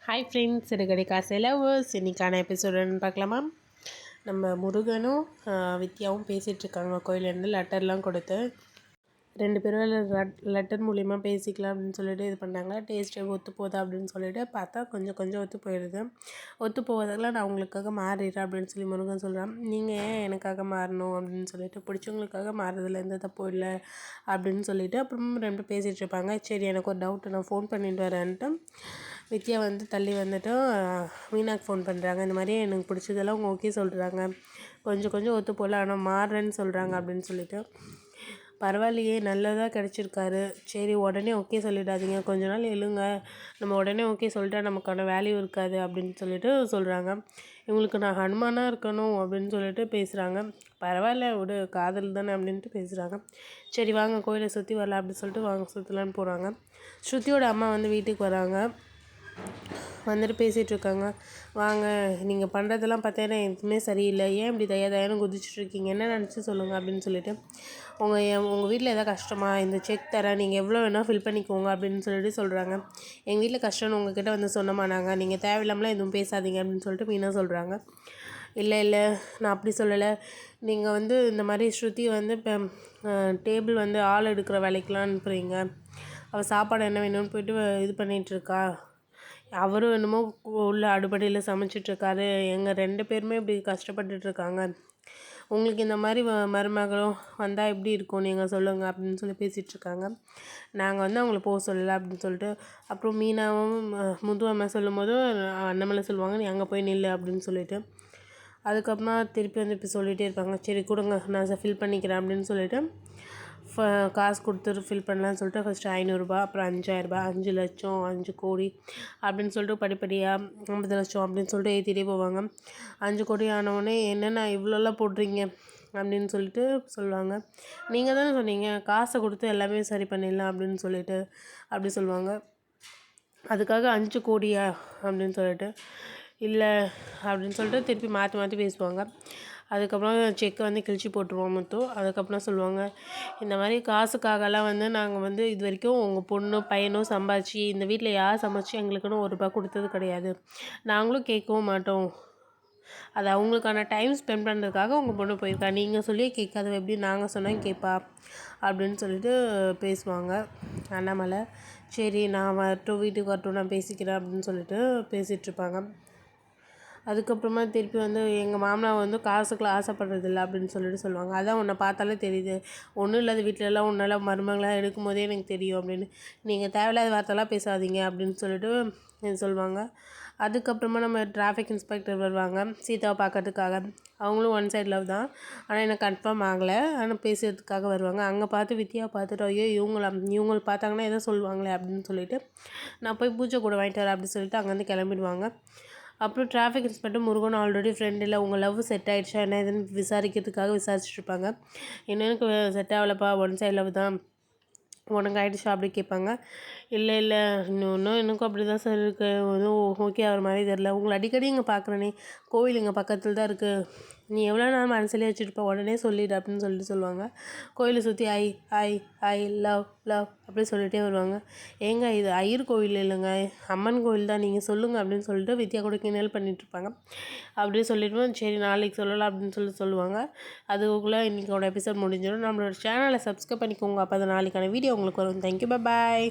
Hi friends, சிறுகதை காசை lovers. இன்றைக்கான எபிசோடுன்னு பார்க்கலாமா? நம்ம முருகனும் வித்யாவும் பேசிகிட்ருக்காங்க. கோயிலேருந்து லெட்டர்லாம் கொடுத்து 2 பேரும் லெட்டர் மூலிமா பேசிக்கலாம் அப்படின்னு சொல்லிட்டு இது பண்ணாங்க. டேஸ்ட்டு ஒத்து போதா அப்படின்னு சொல்லிட்டு பார்த்தா கொஞ்சம் கொஞ்சம் ஒத்து போயிடுது. ஒத்து போவதெல்லாம் நான் உங்களுக்காக மாறிடுறேன் அப்படின்னு சொல்லி முருகன் சொல்கிறான். நீங்கள் ஏன் எனக்காக மாறணும் அப்படின்னு சொல்லிட்டு, பிடிச்சவங்களுக்காக மாறுறதுல எந்த தப்பும் இல்லை அப்படின்னு சொல்லிட்டு அப்புறம் 2 பேசிகிட்டு இருப்பாங்க. சரி, எனக்கு ஒரு டவுட்டு, நான் ஃபோன் பண்ணிட்டு வரேன்ட்டு வித்யா தள்ளி வந்துட்டு மீனாக்கு ஃபோன் பண்ணுறாங்க. இந்த மாதிரி எனக்கு பிடிச்சதெல்லாம் அவங்க ஓகே சொல்கிறாங்க, கொஞ்சம் கொஞ்சம் ஒத்து போகல, ஆனால் மாறுறேன்னு சொல்கிறாங்க அப்படின்னு சொல்லிட்டு. பரவாயில்லையே, நல்லதாக கிடச்சிருக்காரு. சரி, உடனே ஓகே சொல்லிடாதீங்க, கொஞ்ச நாள் எழுங்க, நம்ம உடனே ஓகே சொல்லிட்டா நமக்கான வேல்யூ இருக்காது அப்படின்னு சொல்லிட்டு சொல்கிறாங்க. இவங்களுக்கு நான் ஹனுமானாக இருக்கணும் அப்படின்னு சொல்லிட்டு பேசுகிறாங்க. பரவாயில்ல விடு, காதல் தானே அப்படின்ட்டு பேசுகிறாங்க. சரி வாங்க கோயிலை சுற்றி வரலாம் அப்படின்னு சொல்லிட்டு வாங்க சுற்றலான்னு போகிறாங்க. ஸ்ருதியோட அம்மா வீட்டுக்கு வராங்க. வந்துட்டு பேசிகிட்ருக்காங்க. வாங்க, நீங்கள் பண்ணுறதெல்லாம் பார்த்தீங்கன்னா எதுவுமே சரியில்லை, ஏன் இப்படி தயான்னு குதிச்சுட்ருக்கீங்க, என்ன நினச்சி சொல்லுங்கள் அப்படின்னு சொல்லிட்டு. உங்கள் வீட்டில் எதாவது கஷ்டமா, இந்த செக் தரேன், நீங்கள் எவ்வளோ வேணால் ஃபில் பண்ணிக்கோங்க அப்படின்னு சொல்லிட்டு சொல்கிறாங்க. எங்கள் வீட்டில் கஷ்டம்னு உங்ககிட்ட சொன்னோமா நாங்கள், நீங்கள் தேவையில்லாமலாம் எதுவும் பேசாதீங்க அப்படின்னு சொல்லிட்டு மீனா சொல்கிறாங்க. இல்லை நான் அப்படி சொல்லலை, நீங்கள் இந்த மாதிரி ஸ்ருதி இப்போ டேபிள் ஆள் எடுக்கிற வேலைக்கெலாம் அனுப்புகிறீங்க, அவள் சாப்பாடு என்ன வேணும்னு போய்ட்டு இது பண்ணிகிட்ருக்கா, அவரும் என்னமோ உள்ள அடுப்படியில் சமைச்சிட்ருக்காரு, எங்கள் 2 பேருமே இப்படி கஷ்டப்பட்டுட்ருக்காங்க, உங்களுக்கு இந்த மாதிரி மருமகளும் வந்தால் எப்படி இருக்கும் நீங்கள் சொல்லுங்கள் அப்படின்னு சொல்லி பேசிகிட்ருக்காங்க. நாங்கள் அவங்கள போக சொல்லலை அப்படின்னு சொல்லிட்டு. அப்புறம் மீனாவும் முது அம்மா சொல்லும் போது அண்ணாமலை சொல்லுவாங்க, நீ அங்கே போய் நில்லு அப்படின்னு சொல்லிட்டு. அதுக்கப்புறமா திருப்பி இப்போ சொல்லிகிட்டே இருப்பாங்க. சரி கொடுங்க, நான் ஃபில் பண்ணிக்கிறேன் அப்படின்னு சொல்லிட்டு காசு கொடுத்துட்டு ஃபில் பண்ணலான்னு சொல்லிட்டு ஃபஸ்ட்டு 500 அப்புறம் 5000, 5 லட்சம், 5 கோடி அப்படின்னு சொல்லிட்டு படிப்படியாக 50 லட்சம் அப்படின்னு சொல்லிட்டு ஏற்றிட்டே போவாங்க. 5 கோடி ஆனவுடனே என்னென்ன இவ்வளோலாம் போடுறீங்க அப்படின்னு சொல்லிட்டு சொல்லுவாங்க. நீங்கள் தானே சொன்னீங்க காசை கொடுத்து எல்லாமே சரி பண்ணிடலாம் அப்படின்னு சொல்லிட்டு அப்படி சொல்லுவாங்க. அதுக்காக 5 கோடியா அப்படின்னு சொல்லிட்டு, இல்லை அப்படின்னு சொல்லிட்டு திருப்பி மாற்றி மாற்றி பேசுவாங்க. அதுக்கப்புறம் செக்கை கிழிச்சு போட்டுருவோம் மொத்தம். அதுக்கப்புறம் சொல்லுவாங்க, இந்த மாதிரி காசுக்காகலாம் நாங்கள் இது வரைக்கும் உங்கள் பொண்ணு பையனும் சம்பாதிச்சு இந்த வீட்டில் யார் சம்பாதிச்சு எங்களுக்குன்னு ₹1 கொடுத்தது கிடையாது, நாங்களும் கேட்கவும் மாட்டோம், அது அவங்களுக்கான டைம் ஸ்பெண்ட் பண்ணுறதுக்காக உங்கள் பொண்ணு போயிருக்கா, நீங்கள் சொல்லியே கேட்காத எப்படி நாங்கள் சொன்னால் கேட்பா அப்படின்னு சொல்லிட்டு பேசுவாங்க அண்ணாமலை. சரி, நான் வரட்டும், வீட்டுக்கு வரட்டும், நான் பேசிக்கிறேன் அப்படின்னு சொல்லிட்டு பேசிகிட்ருப்பாங்க. அதுக்கப்புறமா திருப்பி எங்கள் மாமனார் காசுக்குள்ள ஆசைப்படுறதில்ல அப்படின்னு சொல்லிட்டு சொல்லுவாங்க. அதான் உன்னை பார்த்தாலே தெரியுது, ஒன்றும் இல்லாத வீட்டிலலாம் உன்னால் மருமகளாக எடுக்கும் போதே எனக்கு தெரியும் அப்படின்னு, நீங்கள் தேவையில்லாத வார்த்தைலாம் பேசாதீங்க அப்படின்னு சொல்லிட்டு சொல்லுவாங்க. அதுக்கப்புறமா நம்ம டிராஃபிக் இன்ஸ்பெக்டர் வருவாங்க சீதாவை பார்க்கறதுக்காக. அவங்களும் ஒன் சைட் லவ் தான், ஆனால் எனக்கு கன்ஃபார்ம் ஆகலை, ஆனால் பேசுகிறதுக்காக வருவாங்க. அங்கே பார்த்து வித்யாவை பார்த்துட்டு, ஐயோ இவங்களை பார்த்தாங்கன்னா எதோ சொல்லுவாங்களே அப்படின்னு சொல்லிட்டு, நான் போய் பூஜை கூட வாங்கிட்டு வரேன் அப்படின்னு சொல்லிட்டு அங்கேருந்து கிளம்பிடுவாங்க. அப்புறம் traffic inspector Murugan already friend இல்லை, உங்கள் லவ் செட் ஆகிடுச்சா என்ன இதுன்னு விசாரிக்கிறதுக்காக விசாரிச்சுட்ருப்பாங்க. எனக்கு செட் ஆகலப்பா, ஒன் சைட் லவ் தான், உனக்கு ஆகிடுச்சா அப்படி கேட்பாங்க. இல்லை இன்னும் எனக்கும் அப்படி தான் சார் இருக்குது, எதுவும் ஓகே ஆகிற மாதிரி தெரில, உங்களை அடிக்கடி இங்கே பார்க்குறேனே, கோவில் இங்கே பக்கத்தில் தான் இருக்குது, நீ எவ்வளோ நாள் மனசுலேயே வச்சுருப்ப, உடனே சொல்லிடு அப்படின்னு சொல்லுவாங்க. கோயிலை சுற்றி ஐ ஐ ஐ லவ் லவ் அப்படி சொல்லிகிட்டே வருவாங்க. ஏங்க இது ஐயர் கோவில் இல்லைங்க, அம்மன் கோவில் தான், நீங்கள் சொல்லுங்கள் அப்படின்னு சொல்லிட்டு வித்யா கூட கிண்டல் பண்ணிகிட்ருப்பாங்க. அப்படியே சொல்லிவிடுவோம். சரி நாளைக்கு சொல்லலாம் அப்படின்னு சொல்லுவாங்க. அதுக்குள்ளே இன்றைக்கோட எபிசோட் முடிஞ்சிடும். நம்மளோட சேனலை சப்ஸ்கிரைப் பண்ணிக்கோங்க, அப்போ தான் நாளைக்கான வீடியோ உங்களுக்கு வரும். தேங்க்யூ, பாய்.